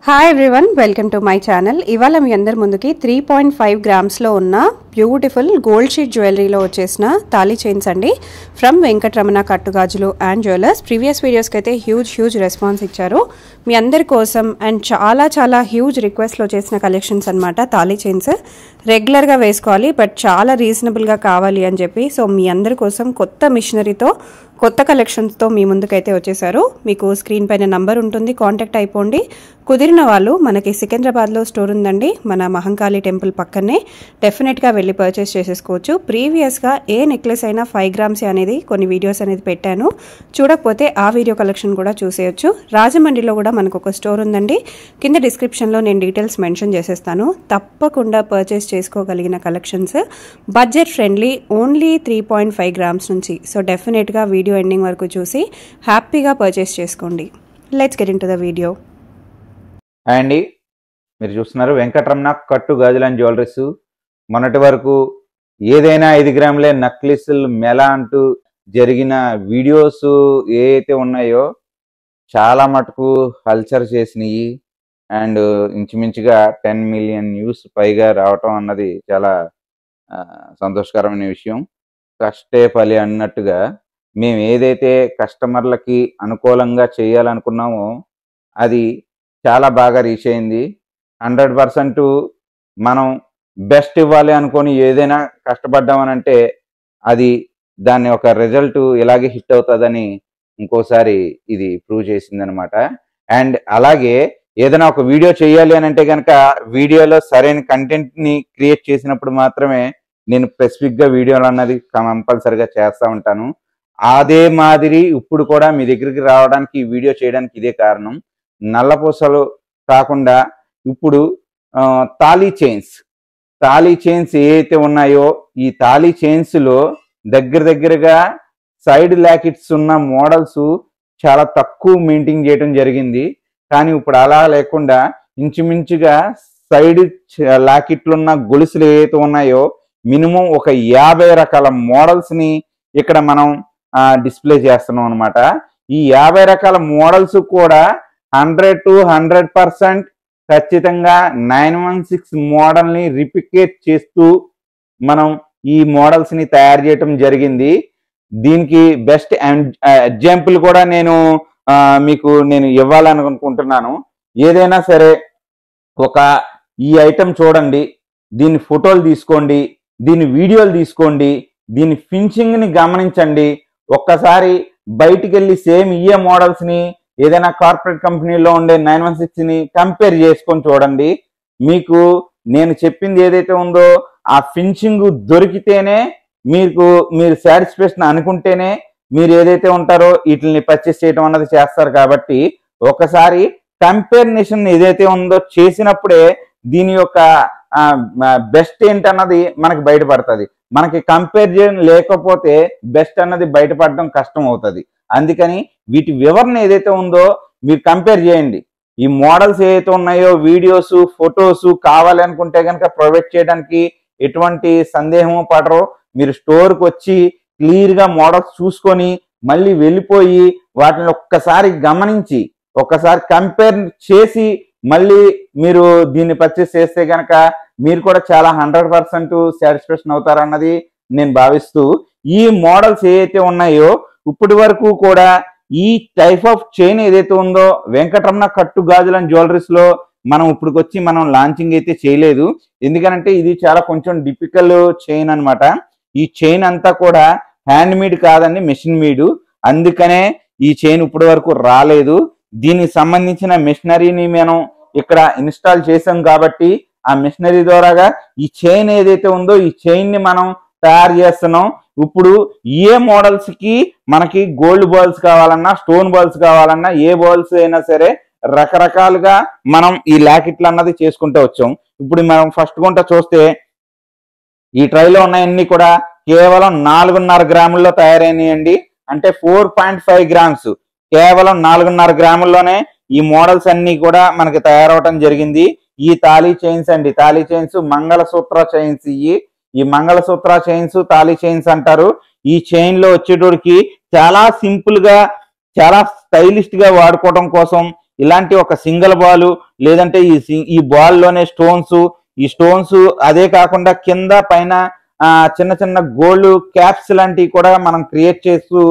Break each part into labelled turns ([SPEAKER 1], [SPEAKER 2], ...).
[SPEAKER 1] Hi everyone, welcome to my channel. ఇవాళ మీ అందరి ముందుకి 3.5 గ్రామ్స్లో ఉన్న బ్యూటిఫుల్ గోల్డ్ షీట్ జ్యువెలరీలో వచ్చేసిన తాళీ చైన్స్ అండి from Venkataramana Kattugajulu and jewellers. Previous వీడియోస్కి అయితే హ్యూజ్ రెస్పాన్స్ ఇచ్చారు మీ అందరి కోసం. అండ్ చాలా హ్యూజ్ రిక్వెస్ట్లో చేసిన కలెక్షన్స్ అనమాట తాళీ చైన్స్. రెగ్యులర్గా వేసుకోవాలి బట్ చాలా రీజనబుల్గా కావాలి అని చెప్పి సో మీ అందరి కోసం కొత్త మిషనరీతో కొత్త కలెక్షన్స్తో మీ ముందుకైతే వచ్చేసారు. మీకు స్క్రీన్ పైన నంబర్ ఉంటుంది, కాంటాక్ట్ అయిపోండి. కుదిరిన వాళ్ళు మనకి సికింద్రాబాద్లో స్టోర్ ఉందండి, మన మహంకాళి టెంపుల్ పక్కనే. డెఫినెట్గా వెళ్ళి పర్చేస్ చేసేసుకోవచ్చు. ప్రీవియస్గా ఏ నెక్లెస్ అయినా 5 గ్రామ్స్ అనేది కొన్ని వీడియోస్ అనేది పెట్టాను, చూడకపోతే ఆ వీడియో కలెక్షన్ కూడా చూసేయచ్చు. రాజమండ్రిలో కూడా మనకు ఒక స్టోర్ ఉందండి, కింద డిస్క్రిప్షన్లో నేను డీటెయిల్స్ మెన్షన్ చేసేస్తాను. తప్పకుండా పర్చేస్ చేసుకోగలిగిన collections, budget friendly, only 3.5 grams నుంచి. సో డెఫినెట్గా వీడియో ఎండింగ్ వరకు చూసి హ్యాపీగా పర్చేస్ చేసుకోండి. Let's get into the video.
[SPEAKER 2] అండి, మీరు చూస్తున్నారు వెంకటరమణ కట్టు గాజులు అండ్ జ్యువెలరీస్. మొన్నటి వరకు ఏదైనా 5 గ్రాములే నక్లిస్లు మెల అంటూ జరిగిన వీడియోస్ ఏవైతే ఉన్నాయో చాలా మటుకు కల్చర్ చేసినాయి. అండ్ ఇంచుమించుగా 10 మిలియన్ వ్యూస్ పైగా రావటం అన్నది చాలా సంతోషకరమైన విషయం. కష్టే ఫలి అన్నట్టుగా మేము ఏదైతే కస్టమర్లకి అనుకూలంగా చేయాలనుకున్నామో అది చాలా బాగా రీచ్ అయింది. 100% మనం బెస్ట్ ఇవ్వాలి అనుకొని ఏదైనా కష్టపడ్డామనంటే అది దాని ఒక రిజల్ట్ ఇలాగే హిట్ అవుతుందని ఇంకోసారి ఇది ప్రూవ్ చేసిందనమాట. అండ్ అలాగే ఏదైనా ఒక వీడియో చేయాలి అని అంటే కనుక వీడియోలో సరైన కంటెంట్ని క్రియేట్ చేసినప్పుడు మాత్రమే నేను స్పెసిఫిక్గా వీడియోలు అన్నది కంపల్సరిగా చేస్తూ ఉంటాను. అదే మాదిరి ఇప్పుడు కూడా మీ దగ్గరికి రావడానికి ఈ వీడియో చేయడానికి ఇదే కారణం. నల్లపూసలు కాకుండా ఇప్పుడు తాళీ చైన్స్ ఏవైతే ఉన్నాయో ఈ తాళీ చైన్స్లో దగ్గరగా సైడ్ లాకెట్స్ ఉన్న మోడల్స్ చాలా తక్కువ మెయింటైన్ చేయడం జరిగింది. కానీ ఇప్పుడు అలా లేకుండా ఇంచుమించుగా సైడ్ లాకెట్లున్న గొలుసులు ఏవైతే ఉన్నాయో మినిమం ఒక 50 రకాల మోడల్స్ని ఇక్కడ మనం డిస్ప్లే చేస్తున్నాం అనమాట. ఈ 50 రకాల మోడల్స్ కూడా 100 to 100% ఖచ్చితంగా 916 మోడల్ని రిప్లికేట్ చేస్తూ మనం ఈ మోడల్స్ని తయారు చేయటం జరిగింది. దీనికి బెస్ట్ ఎగ్జాంపుల్ కూడా నేను మీకు ఇవ్వాలనుకుంటున్నాను. ఏదైనా సరే ఈ ఐటెం చూడండి, దీని ఫోటోలు తీసుకోండి, దీని వీడియోలు తీసుకోండి, దీని ఫినిషింగ్ని గమనించండి. ఒక్కసారి బయటికి వెళ్ళి సేమ్ ఇయే మోడల్స్ని ఏదైనా కార్పొరేట్ కంపెనీలో ఉండే 916ని కంపేర్ చేసుకొని చూడండి. మీకు నేను చెప్పింది ఏదైతే ఉందో ఆ ఫినిషింగ్ దొరికితేనే మీరు సాటిస్ఫాక్షన్ అనుకుంటేనే మీరు ఏదైతే ఉంటారో వీటిని పర్చేస్ చేయడం అన్నది చేస్తారు. కాబట్టి ఒకసారి కంపేరినేషన్ ఏదైతే ఉందో చేసినప్పుడే దీని యొక్క బెస్ట్ ఏంటన్నది మనకి బయటపడుతుంది. మనకి కంపారిజన్ లేకపోతే బెస్ట్ అన్నది బయటపడడం కష్టం అవుతుంది. అందుకని వీటి వివరణ ఏదైతే ఉందో మీరు కంపేర్ చేయండి. ఈ మోడల్స్ ఏదైతే ఉన్నాయో వీడియోస్ ఫొటోస్ కావాలి అనుకుంటే కనుక ప్రొవైడ్ చేయడానికి ఎటువంటి సందేహము పడరు. మీరు స్టోర్కి వచ్చి క్లియర్గా మోడల్స్ చూసుకొని మళ్ళీ వెళ్ళిపోయి వాటిని ఒక్కసారి గమనించి ఒక్కసారి కంపేర్ చేసి మళ్ళీ మీరు దీన్ని పర్చేస్ చేస్తే కనుక మీరు కూడా చాలా 100% సాటిస్ఫాక్షన్ అవుతారన్నది నేను భావిస్తూ, ఈ మోడల్స్ ఏవైతే ఉన్నాయో ఇప్పటి వరకు కూడా ఈ టైప్ ఆఫ్ చైన్ ఏదైతే ఉందో వెంకటరమణ కట్టు గాజులు అండ్ జ్యువెలరీస్లో మనం ఇప్పటికొచ్చి మనం లాంచింగ్ అయితే చేయలేదు. ఎందుకనంటే ఇది చాలా కొంచెం డిఫికల్ చైన్ అనమాట. ఈ చైన్ అంతా కూడా హ్యాండ్ మేడ్ కాదండి, మెషిన్ మేడ్. అందుకనే ఈ చైన్ ఇప్పటి వరకు రాలేదు. దీనికి సంబంధించిన మెషినరీని మనం ఇక్కడ ఇన్స్టాల్ చేసాం కాబట్టి ఆ మెషినరీ ద్వారాగా ఈ చైన్ ఏదైతే ఉందో ఈ చైన్ ని మనం తయారు చేస్తున్నాం. ఇప్పుడు ఏ మోడల్స్ కి మనకి గోల్డ్ బాల్స్ కావాలన్నా స్టోన్ బాల్స్ కావాలన్నా ఏ బాల్స్ అయినా సరే రకరకాలుగా మనం ఈ లాకెట్లు అన్నది చేసుకుంటూ వచ్చాం. ఇప్పుడు మనం ఫస్ట్ గుంట చూస్తే ఈ ట్రైలో ఉన్నాయన్నీ కూడా కేవలం 4.5 గ్రాముల్లో తయారైనాయండి. అంటే 4.5 గ్రామ్స్, కేవలం 4.5 గ్రాముల్లోనే ఈ మోడల్స్ అన్ని కూడా మనకి తయారవటం జరిగింది. ఈ తాళీ చైన్స్ అండి, తాళీ చైన్స్ మంగళసూత్ర చైన్స్. ఈ మంగళసూత్ర చైన్స్ తాళీ చైన్స్ అంటారు. ఈ చైన్ లో వచ్చేటోడికి చాలా సింపుల్ గా చాలా స్టైలిష్ గా వాడుకోవడం కోసం ఇలాంటి ఒక సింగిల్ బాల్ లేదంటే ఈ బాల్ లోనే స్టోన్స్, ఈ స్టోన్స్ అదే కాకుండా కింద పైన చిన్న చిన్న గోల్డ్ క్యాప్స్ లాంటివి కూడా మనం క్రియేట్ చేస్తూ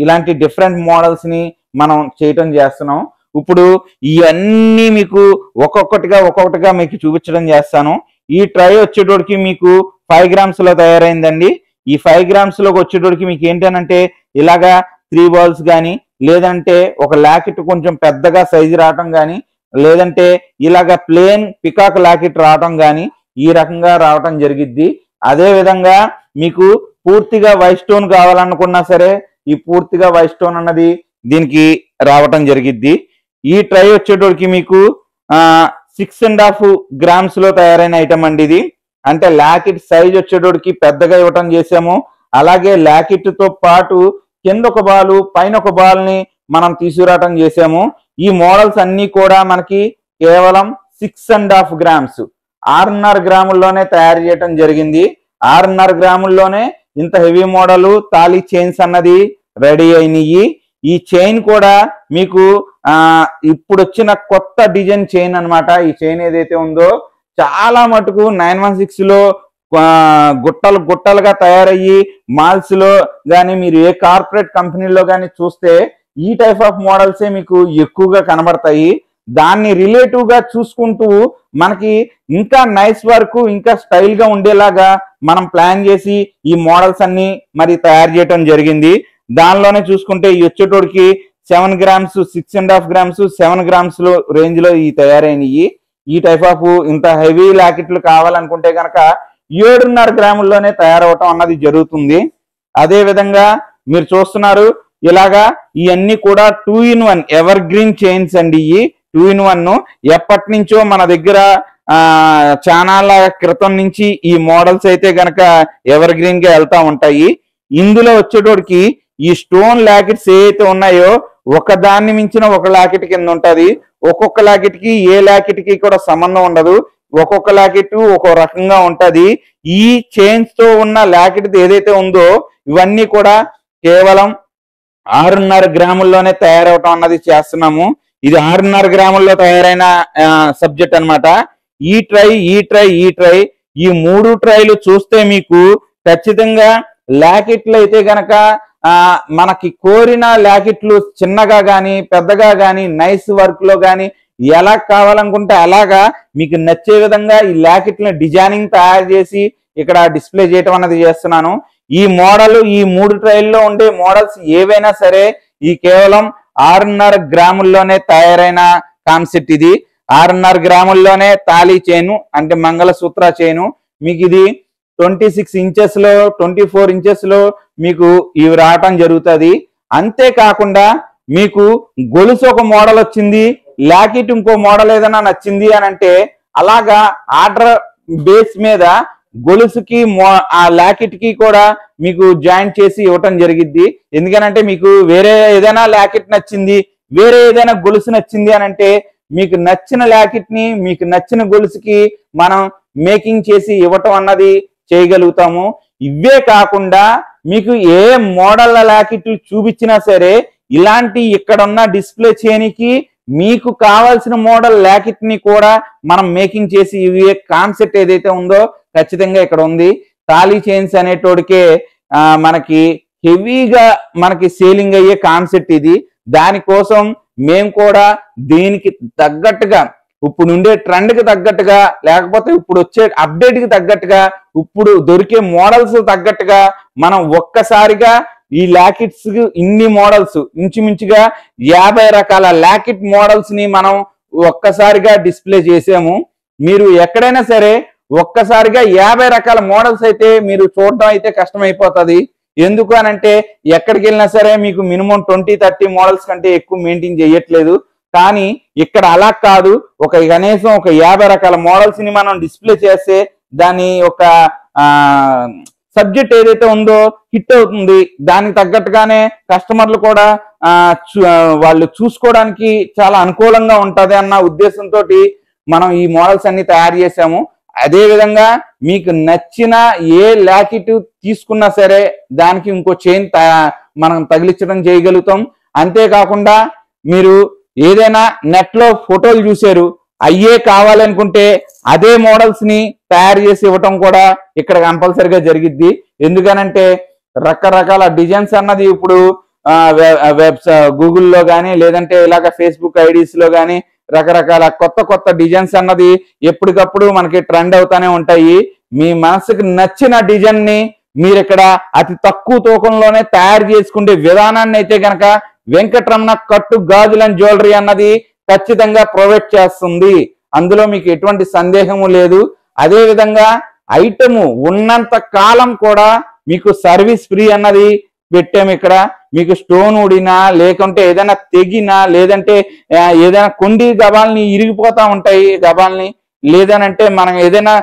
[SPEAKER 2] ఇలాంటి డిఫరెంట్ మోడల్స్ ని మనం చేయటం చేస్తున్నాం. ఇప్పుడు ఇవన్నీ మీకు ఒక్కొక్కటిగా మీకు చూపించడం చేస్తాను. ఈ ట్రై వచ్చేటోడికి మీకు 5 grams లో తయారైందండి. ఈ 5 grams లోకి వచ్చేటోడికి మీకు ఏంటనంటే ఇలాగా 3 balls కానీ, లేదంటే ఒక లాకెట్ కొంచెం పెద్దగా సైజు రావటం కానీ, లేదంటే ఇలాగ ప్లేన్ పికాక్ లాకెట్ రావటం కానీ ఈ రకంగా రావటం జరిగిద్ది. అదే విధంగా మీకు పూర్తిగా వైట్ స్టోన్ కావాలనుకున్నా సరే ఈ పూర్తిగా వైట్ స్టోన్ అన్నది దీనికి రావటం జరిగిద్ది. ఈ ట్రై వచ్చేటోడికి మీకు 6.5 grams లో తయారైన ఐటమ్ అండి ఇది. అంటే లాకెట్ సైజ్ వచ్చేటోడికి పెద్దగా ఇవ్వటం చేసాము. అలాగే లాకెట్ తో పాటు కింద ఒక బాల్ పైన ఒక బాల్ ని మనం తీసుకురావటం చేసాము. ఈ మోడల్స్ అన్ని కూడా మనకి కేవలం 6.5 grams 6.5 గ్రాముల్లోనే తయారు చేయటం జరిగింది. 6.5 గ్రాముల్లోనే ఇంత హెవీ మోడల్ తాళీ చైన్స్ అన్నది రెడీ అయినాయి. ఈ చైన్ కూడా మీకు ఇప్పుడు వచ్చిన కొత్త డిజైన్ చైన్ అన్నమాట. ఈ చైన్ ఏదైతే ఉందో చాలా మటుకు 916 లో గుట్టలుగా తయారయ్యి మాల్స్ లో కానీ మీరు ఏ కార్పొరేట్ కంపెనీలో కానీ చూస్తే ఈ టైప్ ఆఫ్ మోడల్సే మీకు ఎక్కువగా కనబడతాయి. దాన్ని రిలేటివ్ గా చూసుకుంటూ మనకి ఇంకా నైస్ వర్క్ ఇంకా స్టైల్ గా ఉండేలాగా మనం ప్లాన్ చేసి ఈ మోడల్స్ అన్ని మరి తయారు చేయటం జరిగింది. దానిలోనే చూసుకుంటే ఈ వచ్చేటోడికి 7 grams 6.5 grams 7 grams లో రేంజ్ లో ఈ తయారైనవి. ఈ టైప్ ఆఫ్ ఇంత హెవీ లాకెట్లు కావాలనుకుంటే కనుక 7.5 గ్రాముల్లోనే తయారవటం అన్నది జరుగుతుంది. అదే విధంగా మీరు చూస్తున్నారు ఇలాగా ఇవన్నీ కూడా 2-in-1 ఎవర్ గ్రీన్ చైన్స్ అండి. ఈ 2-in-1 ఎప్పటి నుంచో మన దగ్గర చానాల క్రితం నుంచి ఈ మోడల్స్ అయితే గనక ఎవర్ గ్రీన్ గా వెళ్తా ఉంటాయి. ఇందులో వచ్చేటోడికి ఈ స్టోన్ లాకెట్స్ ఏవైతే ఉన్నాయో ఒక దాన్ని మించిన ఒక లాకెట్ కింద ఉంటది. ఒక్కొక్క లాకెట్ కి ఏ లాకెట్ కి కూడా సంబంధం ఉండదు. ఒక్కొక్క లాకెట్ ఒక్కో రకంగా ఉంటది. ఈ చైన్స్ తో ఉన్న లాకెట్ ఏదైతే ఉందో ఇవన్నీ కూడా కేవలం 6.5 గ్రాముల్లోనే తయారవటం అన్నది చేస్తున్నాము. ఇది 6.5 గ్రాముల్లో తయారైన సబ్జెక్ట్ అన్నమాట. ఈ ట్రై ఈ 3 ట్రైలు చూస్తే మీకు ఖచ్చితంగా లాకెట్లు అయితే గనక మనకి కోరిన లాకెట్లు చిన్నగా గాని పెద్దగా గాని నైస్ వర్క్ లో గాని ఎలా కావాలనుకుంటే అలాగా మీకు నచ్చే విధంగా ఈ లాకెట్ల డిజైనింగ్ తయారు చేసి ఇక్కడ డిస్ప్లే చేయటం అన్నది చేస్తున్నాను. ఈ మోడల్ ఈ 3 ట్రైల్లో ఉండే మోడల్స్ ఏవైనా సరే ఈ కేవలం 6.5 గ్రాముల్లోనే తయారైన కాన్సెప్ట్ ఇది. 6.5 గ్రాముల్లోనే తాళీ చైను అంటే మంగళసూత్ర చైను మీకు ఇది 26 inches లో 24 inches లో మీకు ఇవి రావటం జరుగుతుంది. అంతేకాకుండా మీకు గొలుసు ఒక మోడల్ వచ్చింది, లాకెట్ ఇంకో మోడల్ ఏదైనా నచ్చింది అని అంటే అలాగా ఆర్డర్ బేస్ మీద గొలుసుకి ఆ లాకెట్ కి కూడా మీకు జాయింట్ చేసి ఇవ్వటం జరిగిద్ది. ఎందుకనంటే మీకు వేరే ఏదైనా లాకెట్ నచ్చింది, వేరే ఏదైనా గొలుసు నచ్చింది అని అంటే మీకు నచ్చిన లాకెట్ ని మీకు నచ్చిన గొలుసుకి మనం మేకింగ్ చేసి ఇవ్వటం అన్నది చేయగలుగుతాము. ఇవే కాకుండా మీకు ఏ మోడల్ లాకెట్లు చూపించినా సరే ఇలాంటి ఇక్కడ ఉన్న డిస్ప్లే చేయనికి మీకు కావాల్సిన మోడల్ లాకెట్ ని కూడా మనం మేకింగ్ చేసి ఇవే కాన్సెప్ట్ ఏదైతే ఉందో ఖచ్చితంగా ఇక్కడ ఉంది. తాళీ చైన్స్ అనేటోడికే మనకి హెవీగా మనకి సేలింగ్ అయ్యే కాన్సెప్ట్ ఇది. దానికోసం మేము కూడా దీనికి తగ్గట్టుగా ఇప్పుడు ఉండే ట్రెండ్ కి తగ్గట్టుగా లేకపోతే ఇప్పుడు వచ్చే అప్డేట్ కి తగ్గట్టుగా ఇప్పుడు దొరికే మోడల్స్ తగ్గట్టుగా మనం ఒక్కసారిగా ఈ లాకెట్స్ ఇన్ని మోడల్స్ ఇంచుమించుగా 50 రకాల లాకెట్ మోడల్స్ ని మనం ఒక్కసారిగా డిస్ప్లే చేసాము. మీరు ఎక్కడైనా సరే ఒక్కసారిగా 50 రకాల మోడల్స్ అయితే మీరు చూడడం అయితే కష్టమైపోతుంది. ఎందుకు అనంటే ఎక్కడికి వెళ్ళినా సరే మీకు మినిమం 20-30 మోడల్స్ కంటే ఎక్కువ మెయింటైన్ చేయట్లేదు. కానీ ఇక్కడ అలా కాదు, ఒక కనీసం ఒక 50 రకాల మోడల్స్ ని మనం డిస్ప్లే చేస్తే దాని ఒక సబ్జెక్ట్ ఏదైతే ఉందో హిట్ అవుతుంది. దానికి తగ్గట్టుగానే కస్టమర్లు కూడా వాళ్ళు చూసుకోవడానికి చాలా అనుకూలంగా ఉంటది అన్న ఉద్దేశంతో మనం ఈ మోడల్స్ అన్ని తయారు చేసాము. అదే విధంగా మీకు నచ్చిన ఏ లాకెట్ తీసుకున్నా సరే దానికి ఇంకో చైన్ మనం తగిలించడం చేయగలుగుతాం. అంతేకాకుండా మీరు ఏదైనా నెట్ లో ఫోటోలు చూశారు, అయ్యే కావాలనుకుంటే అదే మోడల్స్ ని తయారు చేసి ఇవ్వటం కూడా ఇక్కడ కంపల్సరిగా జరిగిద్ది. ఎందుకనంటే రకరకాల డిజైన్స్ అన్నది ఇప్పుడు గూగుల్లో కానీ లేదంటే ఇలాగ ఫేస్బుక్ ఐడీస్ లో కానీ రకరకాల కొత్త కొత్త డిజైన్స్ అన్నది ఎప్పటికప్పుడు మనకి ట్రెండ్ అవుతానే ఉంటాయి. మీ మనసుకు నచ్చిన డిజైన్ ని మీరు ఇక్కడ అతి తక్కువ తూకంలోనే తయారు చేసుకునే విధానాన్ని అయితే కనుక వెంకటరమణ కట్టు గాజులు అండ్ జ్యువెలరీ అన్నది ఖచ్చితంగా ప్రొవైడ్ చేస్తుంది. అందులో మీకు ఎటువంటి సందేహము లేదు. అదే విధంగా ఐటము ఉన్నంత కాలం కూడా మీకు సర్వీస్ ఫ్రీ అన్నది పెట్టాము. ఇక్కడ మీకు స్టోన్ ఊడినా లేకుంటే ఏదైనా తెగినా లేదంటే ఏదైనా కొండి గబాల్ని ఇరిగిపోతా ఉంటాయి, గబాల్ని లేదనంటే మనం ఏదైనా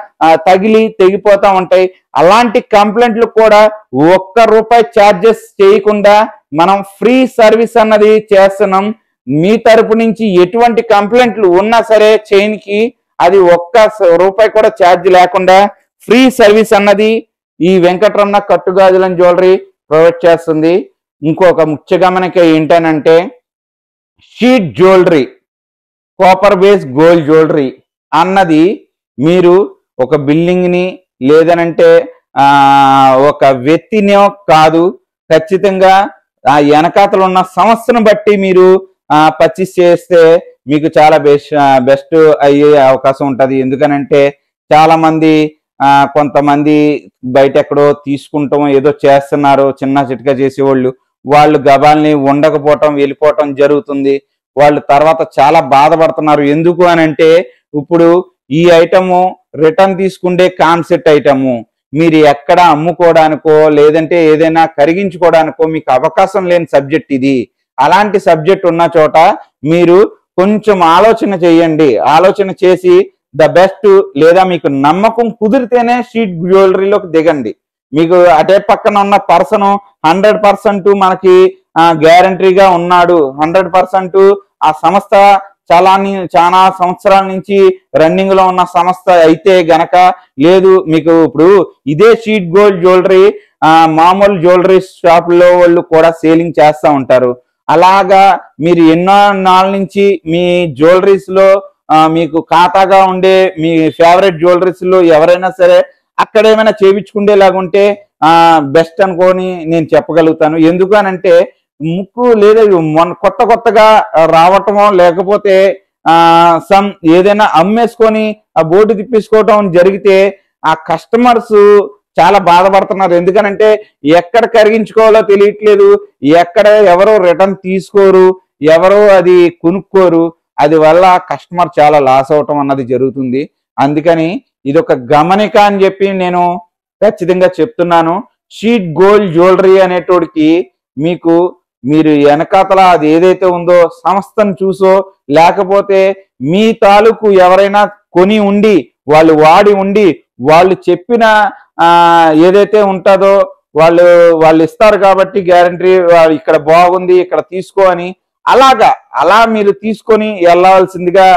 [SPEAKER 2] తగిలి తెగిపోతా ఉంటాయి. అలాంటి కంప్లైంట్లు కూడా ₹1 ఛార్జెస్ చేయకుండా మనం ఫ్రీ సర్వీస్ అన్నది చేస్తున్నాం. మీ తరపు నుంచి ఎటువంటి కంప్లైంట్లు ఉన్నా సరే చైన్ కి అది ₹1 కూడా ఛార్జ్ లేకుండా ఫ్రీ సర్వీస్ అన్నది ఈ వెంకటరమణ కట్టు గాజులు అండ్ జ్యువెలరీ ప్రొవైడ్ చేస్తుంది. ఇంకొక ముఖ్య గమనిక ఏంటనంటే sheet jewellery, copper base gold jewellery అన్నది మీరు ఒక బిల్డింగ్ ని లేదనంటే ఒక వ్యక్తిని కాదు, ఖచ్చితంగా ఆ వెనకాతలు ఉన్న సంస్థను బట్టి మీరు పర్చేస్ చేస్తే మీకు చాలా బెస్ట్ అయ్యే అవకాశం ఉంటది. ఎందుకనంటే చాలా మంది కొంతమంది బయట ఎక్కడో తీసుకుంటాం ఏదో చేస్తున్నారు, చిన్న చిట్కా చేసేవాళ్ళు, వాళ్ళు గబాల్ని ఉండకపోవటం వెళ్ళిపోవటం జరుగుతుంది. వాళ్ళు తర్వాత చాలా బాధపడుతున్నారు. ఎందుకు అని అంటే ఇప్పుడు ఈ ఐటము రిటర్న్ తీసుకుంటే కాన్సెప్ట్ ఐటము మీరు ఎక్కడ అమ్ముకోవడానికో లేదంటే ఏదైనా కరిగించుకోవడానికో మీకు అవకాశం లేని సబ్జెక్ట్ ఇది. అలాంటి సబ్జెక్ట్ ఉన్న చోట మీరు కొంచెం ఆలోచన చేయండి. ఆలోచన చేసి ద బెస్ట్ లేదా మీకు నమ్మకం కుదిరితేనే షీట్ జ్యువెలరీలోకి దిగండి. మీకు అటే పక్కన ఉన్న పర్సన్ 100% మనకి గ్యారంటీగా ఉన్నాడు, 100% ఆ సంస్థ చాలా సంవత్సరాల నుంచి రన్నింగ్ లో ఉన్న సంస్థ అయితే గనక లేదు. మీకు ఇప్పుడు ఇదే షీట్ గోల్డ్ జ్యువెలరీ మామూలు జ్యువెలరీ షాప్ లో వాళ్ళు కూడా సేలింగ్ చేస్తూ ఉంటారు. అలాగా మీరు ఎన్నో నాళ్ళ నుంచి మీ జ్యువెలరీస్ లో మీకు ఖాతాగా ఉండే మీ ఫేవరెట్ జ్యువెలరీస్ లో ఎవరైనా సరే అక్కడ ఏమైనా చేయించుకునేలాగుంటే బెస్ట్ అనుకొని నేను చెప్పగలుగుతాను. ఎందుకు అనంటే ముక్కు లేదా కొత్తగా రావటమో లేకపోతే ఏదైనా అమ్మేసుకొని ఆ బోర్డు తిప్పేసుకోవటం జరిగితే ఆ కస్టమర్స్ చాలా బాధపడుతున్నారు. ఎందుకనంటే ఎక్కడ కరిగించుకోవాలో తెలియట్లేదు, ఎక్కడ ఎవరో రిటర్న్ తీసుకోరు, ఎవరో అది కొనుక్కోరు. అది వల్ల కస్టమర్ చాలా లాస్ అవటం అన్నది జరుగుతుంది. అందుకని ఇది ఒక గమనిక అని చెప్పి నేను ఖచ్చితంగా చెప్తున్నాను. షీట్ గోల్డ్ జ్యువెలరీ అనేటోడికి మీరు వెనకాతల అది ఏదైతే ఉందో సంస్థను చూసో లేకపోతే మీ తాలూకు ఎవరైనా కొని ఉండి వాళ్ళు వాడి ఉండి వాళ్ళు చెప్పిన ఏదైతే ఉంటుందో వాళ్ళు ఇస్తారు కాబట్టి గ్యారంటీ ఇక్కడ బాగుంది ఇక్కడ తీసుకో అని అలా మీరు తీసుకొని వెళ్ళవలసిందిగా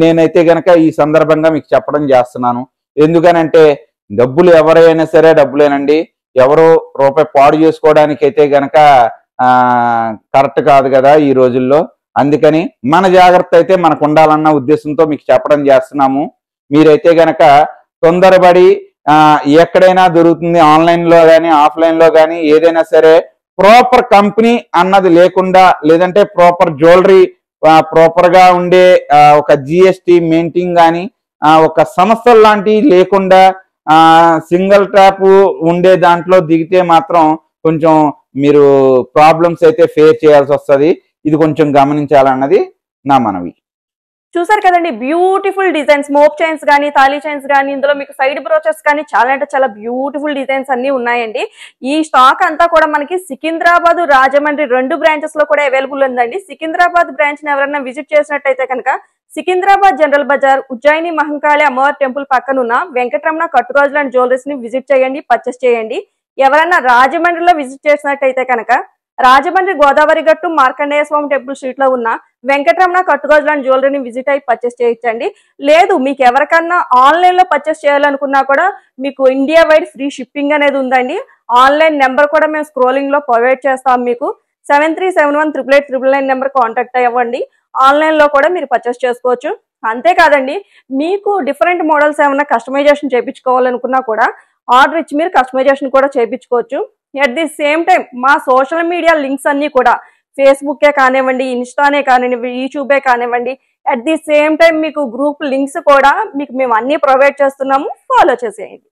[SPEAKER 2] నేనైతే గనక ఈ సందర్భంగా మీకు చెప్పడం చేస్తున్నాను. ఎందుకనంటే డబ్బులు ఎవరైనా సరే డబ్బులేనండి, ఎవరో రూపాయి పాడు చేసుకోవడానికి అయితే గనక కరెక్ట్ కాదు కదా ఈ రోజుల్లో. అందుకని మన జాగ్రత్త అయితే మనకు ఉండాలన్న ఉద్దేశంతో మీకు చెప్పడం చేస్తున్నాము. మీరైతే గనక తొందరపడి ఎక్కడైనా దొరుకుతుంది ఆన్లైన్ లో కానీ ఆఫ్లైన్ లో కానీ ఏదైనా సరే ప్రాపర్ కంపెనీ అన్నది లేకుండా లేదంటే ప్రాపర్ జ్యువెలరీ ప్రాపర్ గా ఉండే ఒక జిఎస్టి మెయింటైన్ కానీ ఒక సంస్థలు లాంటివి లేకుండా సింగిల్ ట్రాప్ ఉండే దాంట్లో దిగితే మాత్రం కొంచెం మీరు ప్రాబ్లమ్స్ అయితే ఫేస్ చేయాల్సి వస్తుంది. ఇది కొంచెం గమనించాలన్నది నా మనవి.
[SPEAKER 3] చూసారు కదండి, బ్యూటిఫుల్ డిజైన్స్, మోప్ చైన్స్ కానీ తాళీ చైన్స్ కానీ ఇందులో మీకు సైడ్ బ్రోచెస్ కానీ చాలా అంటే చాలా బ్యూటిఫుల్ డిజైన్స్ అన్ని ఉన్నాయండి. ఈ స్టాక్ అంతా కూడా మనకి సికింద్రాబాద్ రాజమండ్రి 2 బ్రాంచెస్ లో కూడా అవైలబుల్ ఉందండి. సికింద్రాబాద్ బ్రాంచ్ ని ఎవరైనా విజిట్ చేసినట్టయితే కనుక సికింద్రాబాద్ జనరల్ బజార్ ఉజ్జయిని మహంకాళి అమ్మవారి టెంపుల్ పక్కన ఉన్న వెంకటరమణ కట్టుగాజులు అండ్ జ్యువెలరీస్ ని విజిట్ చేయండి, పర్చేస్ చేయండి. ఎవరైనా రాజమండ్రిలో విజిట్ చేసినట్టయితే కనుక రాజమండ్రి గోదావరి గట్టు మార్కండేయ స్వామి టెంపుల్ స్ట్రీట్ లో ఉన్న వెంకటరమణ కట్టుగాజులు అండ్ జ్యువెలరీని విజిట్ అయ్యి పర్చేస్ చేయొచ్చండి. లేదు మీకు ఎవరికన్నా ఆన్లైన్ లో పర్చేస్ చేయాలనుకున్నా కూడా మీకు ఇండియా వైడ్ ఫ్రీ షిప్పింగ్ అనేది ఉందండి. ఆన్లైన్ నెంబర్ కూడా మేము స్క్రోలింగ్ లో ప్రొవైడ్ చేస్తాం. మీకు 73718899 నెంబర్ కాంటాక్ట్ అవ్వండి. ఆన్లైన్ లో కూడా మీరు పర్చేస్ చేసుకోవచ్చు. అంతేకాదండి, మీకు డిఫరెంట్ మోడల్స్ ఏమైనా కస్టమైజేషన్ చేయించుకోవాలనుకున్నా కూడా ఆర్డర్ ఇచ్చి మీరు కస్టమైజేషన్ కూడా చేయించుకోవచ్చు. ఎట్ ది సేమ్ టైం మా సోషల్ మీడియా లింక్స్ అన్ని కూడా ఫేస్బుక్కే కానివ్వండి, ఇన్స్టానే కానివ్వండి, యూట్యూబే కానివ్వండి, అట్ ది సేమ్ టైం మీకు గ్రూప్ లింక్స్ కూడా మీకు మేము అన్ని ప్రొవైడ్ చేస్తున్నాము. ఫాలో చేసేయండి.